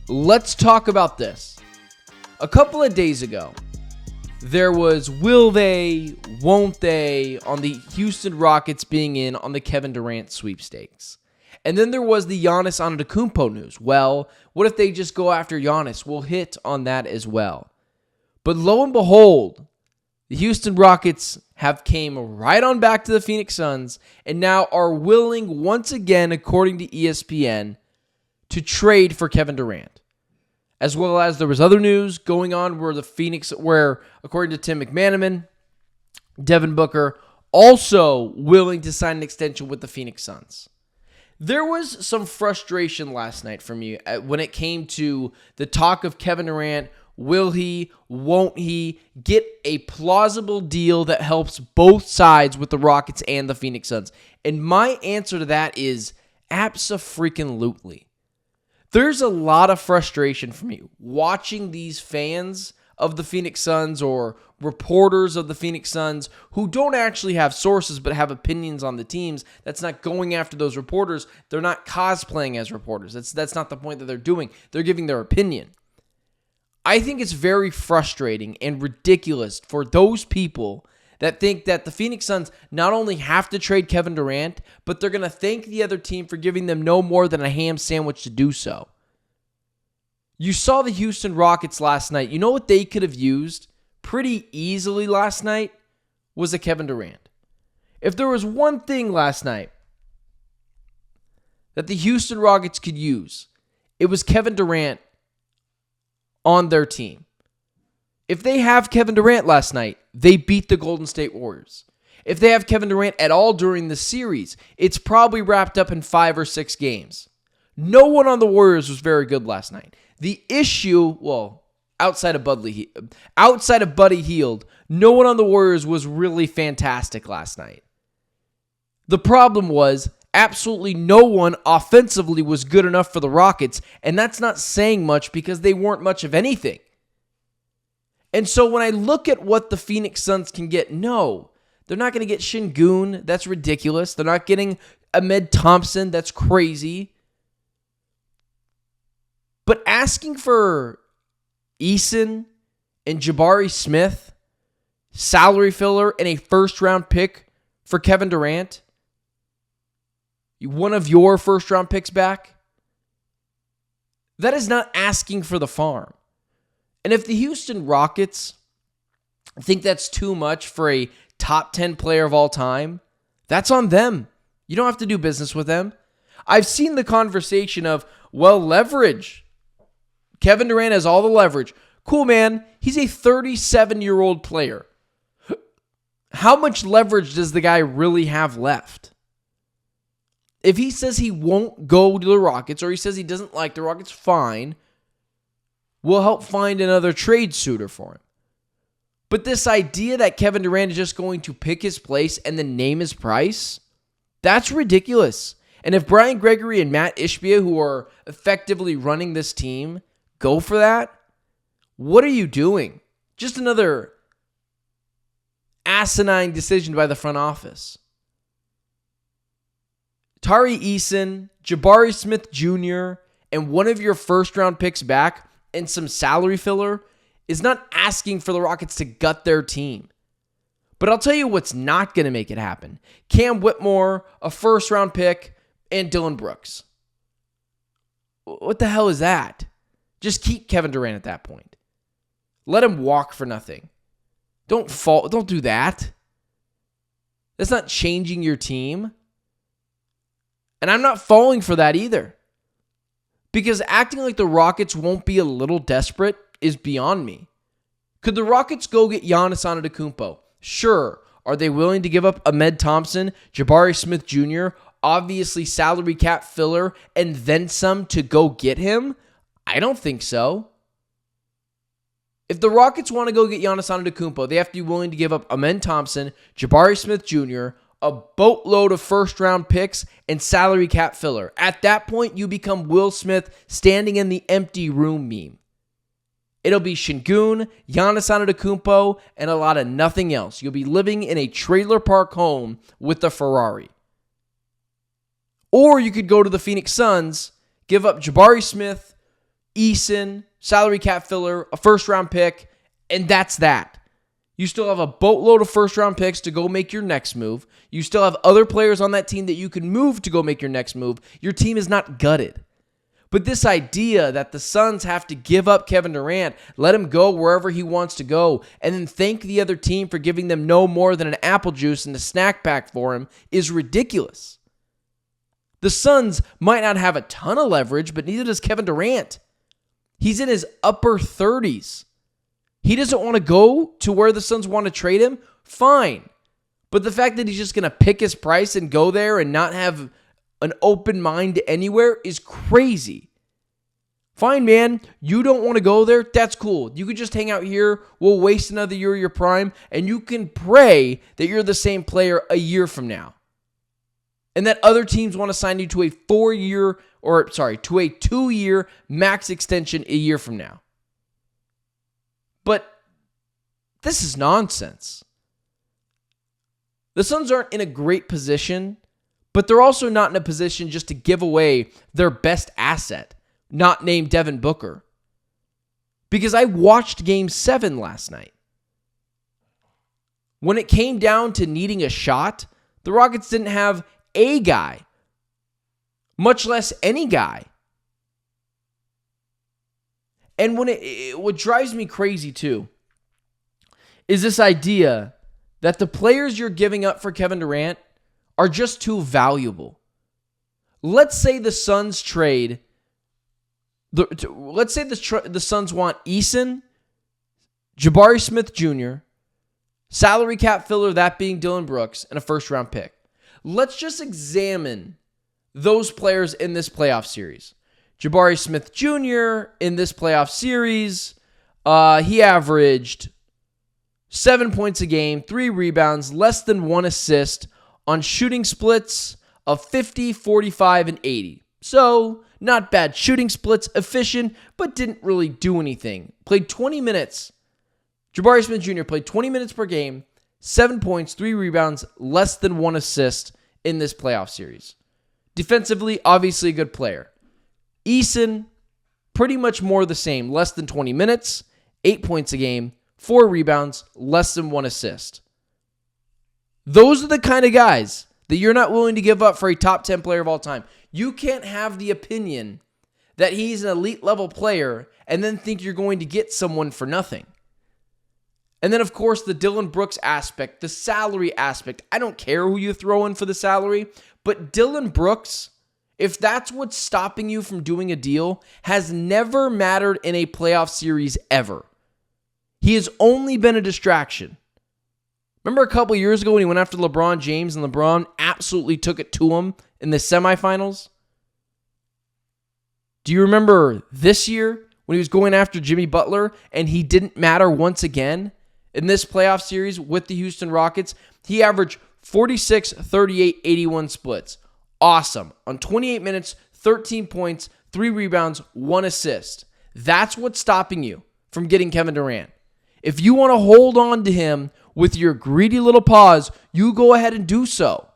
let's talk about this. A couple of days ago, there was will they, won't they on the Houston Rockets being in on the Kevin Durant sweepstakes. And then there was the Giannis Antetokounmpo news. Well, what if they just go after Giannis? We'll hit on that as well. But lo and behold, the Houston Rockets have came right on back to the Phoenix Suns and now are willing once again, according to ESPN, to trade for Kevin Durant. As well as there was other news going on where according to Tim McManaman, Devin Booker also willing to sign an extension with the Phoenix Suns. There was some frustration last night from you when it came to the talk of Kevin Durant. Will he, won't he get a plausible deal that helps both sides with the Rockets and the Phoenix Suns? And my answer to that is abso-freaking-lutely. There's a lot of frustration from you watching these fans of the Phoenix Suns or reporters of the Phoenix Suns who don't actually have sources but have opinions on the teams. That's not going after those reporters. They're not cosplaying as reporters. That's not the point that they're doing. They're giving their opinion. I think it's very frustrating and ridiculous for those people that think that the Phoenix Suns not only have to trade Kevin Durant, but they're going to thank the other team for giving them no more than a ham sandwich to do so. You saw the Houston Rockets last night. You know what they could have used pretty easily last night was a Kevin Durant. If there was one thing last night that the Houston Rockets could use, it was Kevin Durant on their team. If they have Kevin Durant last night, they beat the Golden State Warriors. If they have Kevin Durant at all during the series, it's probably wrapped up in 5 or 6 games. No one on the Warriors was very good last night. The issue, outside of Buddy Hield, no one on the Warriors was really fantastic last night. The problem was absolutely no one offensively was good enough for the Rockets, and that's not saying much because they weren't much of anything. And so when I look at what the Phoenix Suns can get, no, they're not going to get Şengün. That's ridiculous. They're not getting Ahmed Thompson. That's crazy. But asking for Eason and Jabari Smith, salary filler, and a first-round pick for Kevin Durant, one of your first-round picks back, that is not asking for the farm. And if the Houston Rockets think that's too much for a top 10 player of all time, that's on them. You don't have to do business with them. I've seen the conversation of, leverage. Kevin Durant has all the leverage. Cool, man. He's a 37-year-old player. How much leverage does the guy really have left? If he says he won't go to the Rockets or he says he doesn't like the Rockets, fine. We'll help find another trade suitor for him. But this idea that Kevin Durant is just going to pick his place and then name his price, that's ridiculous. And if Brian Gregory and Matt Ishbia, who are effectively running this team, go for that, what are you doing? Just another asinine decision by the front office. Tari Eason, Jabari Smith Jr., and one of your first-round picks back and some salary filler is not asking for the Rockets to gut their team. But I'll tell you what's not going to make it happen. Cam Whitmore, a first-round pick, and Dillon Brooks. What the hell is that? Just keep Kevin Durant at that point. Let him walk for nothing. Don't do that. That's not changing your team. And I'm not falling for that either. Because acting like the Rockets won't be a little desperate is beyond me. Could the Rockets go get Giannis Antetokounmpo? Sure. Are they willing to give up Ahmed Thompson, Jabari Smith Jr., obviously salary cap filler, and then some to go get him? I don't think so. If the Rockets want to go get Giannis Antetokounmpo, they have to be willing to give up Ahmed Thompson, Jabari Smith Jr., a boatload of first-round picks, and salary cap filler. At that point, you become Will Smith standing in the empty room meme. It'll be Şengün, Giannis Antetokounmpo, and a lot of nothing else. You'll be living in a trailer park home with a Ferrari. Or you could go to the Phoenix Suns, give up Jabari Smith, Eason, salary cap filler, a first-round pick, and that's that. You still have a boatload of first-round picks to go make your next move. You still have other players on that team that you can move to go make your next move. Your team is not gutted. But this idea that the Suns have to give up Kevin Durant, let him go wherever he wants to go, and then thank the other team for giving them no more than an apple juice and a snack pack for him is ridiculous. The Suns might not have a ton of leverage, but neither does Kevin Durant. He's in his upper 30s. He doesn't want to go to where the Suns want to trade him? Fine. But the fact that he's just going to pick his price and go there and not have an open mind anywhere is crazy. Fine, man. You don't want to go there? That's cool. You could just hang out here. We'll waste another year of your prime, and you can pray that you're the same player a year from now. And that other teams want to sign you to a 2-year max extension a year from now. But this is nonsense. The Suns aren't in a great position, but they're also not in a position just to give away their best asset, not named Devin Booker. Because I watched Game 7 last night. When it came down to needing a shot, the Rockets didn't have a guy, much less any guy. And what drives me crazy too is this idea that the players you're giving up for Kevin Durant are just too valuable. Let's say the Suns trade. Let's say the Suns want Eason, Jabari Smith Jr., salary cap filler, that being Dillon Brooks, and a first-round pick. Let's just examine those players in this playoff series. Jabari Smith Jr. in this playoff series, he averaged 7 points a game, 3 rebounds, less than 1 assist on shooting splits of 50, 45, and 80. So, not bad shooting splits, efficient, but didn't really do anything. Played 20 minutes. Jabari Smith Jr. played 20 minutes per game, 7 points, 3 rebounds, less than 1 assist in this playoff series. Defensively, obviously a good player. Eason, pretty much more the same. Less than 20 minutes, 8 points a game, 4 rebounds, less than 1 assist. Those are the kind of guys that you're not willing to give up for a top 10 player of all time. You can't have the opinion that he's an elite level player and then think you're going to get someone for nothing. And then, of course, the Dillon Brooks aspect, the salary aspect. I don't care who you throw in for the salary, but Dillon Brooks, if that's what's stopping you from doing a deal, has never mattered in a playoff series ever. He has only been a distraction. Remember a couple years ago when he went after LeBron James and LeBron absolutely took it to him in the semifinals? Do you remember this year when he was going after Jimmy Butler and he didn't matter once again? In this playoff series with the Houston Rockets, he averaged 46, 38, 81 splits. Awesome. On 28 minutes, 13 points, 3 rebounds, 1 assist. That's what's stopping you from getting Kevin Durant. If you want to hold on to him with your greedy little paws, you go ahead and do so.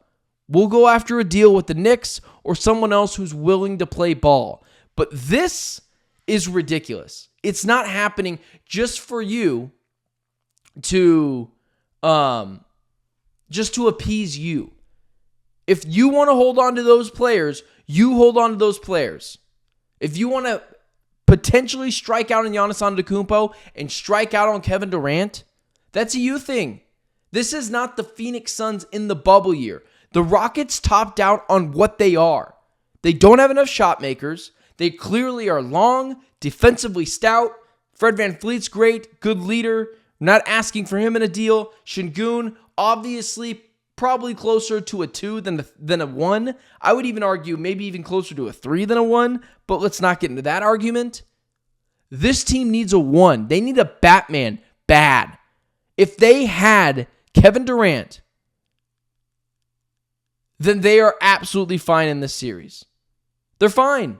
We'll go after a deal with the Knicks or someone else who's willing to play ball. But this is ridiculous. It's not happening just for you to appease you. If you want to hold on to those players, you hold on to those players. If you want to potentially strike out on Giannis Antetokounmpo and strike out on Kevin Durant, that's a you thing. This is not the Phoenix Suns in the bubble year. The Rockets topped out on what they are. They don't have enough shot makers. They clearly are long, defensively stout. Fred VanVleet's great, good leader. Not asking for him in a deal. Şengün, obviously, probably closer to a 2 than a 1. I would even argue maybe even closer to a 3 than a 1, but let's not get into that argument. This team needs a 1. They need a Batman bad. If they had Kevin Durant, then they are absolutely fine in this series. They're fine.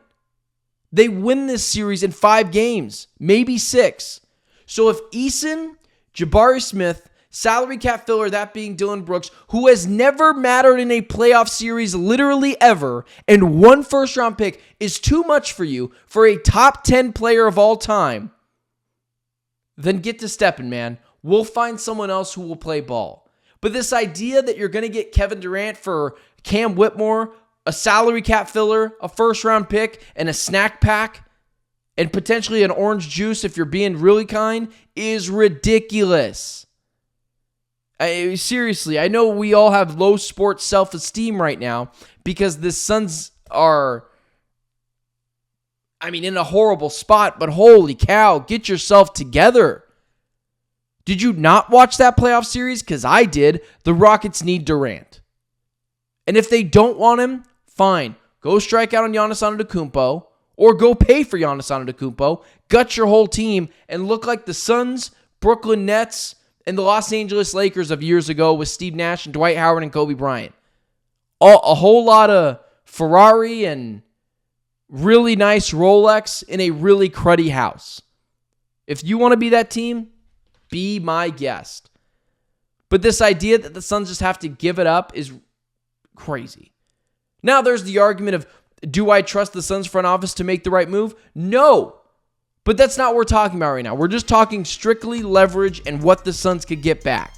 They win this series in 5 games, maybe 6. So if Eason, Jabari Smith, Salary cap filler, that being Dylan Brooks, who has never mattered in a playoff series literally ever, and one first-round pick is too much for you for a top 10 player of all time, then get to stepping, man. We'll find someone else who will play ball. But this idea that you're going to get Kevin Durant for Cam Whitmore, a salary cap filler, a first-round pick, and a snack pack, and potentially an orange juice if you're being really kind, is ridiculous. Seriously, I know we all have low sports self-esteem right now because the Suns are, in a horrible spot, but holy cow, get yourself together. Did you not watch that playoff series? Because I did. The Rockets need Durant. And if they don't want him, fine. Go strike out on Giannis Antetokounmpo or go pay for Giannis Antetokounmpo, gut your whole team, and look like the Suns, Brooklyn Nets, and the Los Angeles Lakers of years ago with Steve Nash and Dwight Howard and Kobe Bryant. A whole lot of Ferrari and really nice Rolex in a really cruddy house. If you want to be that team, be my guest. But this idea that the Suns just have to give it up is crazy. Now there's the argument of, do I trust the Suns front office to make the right move? No. But that's not what we're talking about right now. We're just talking strictly leverage and what the Suns could get back.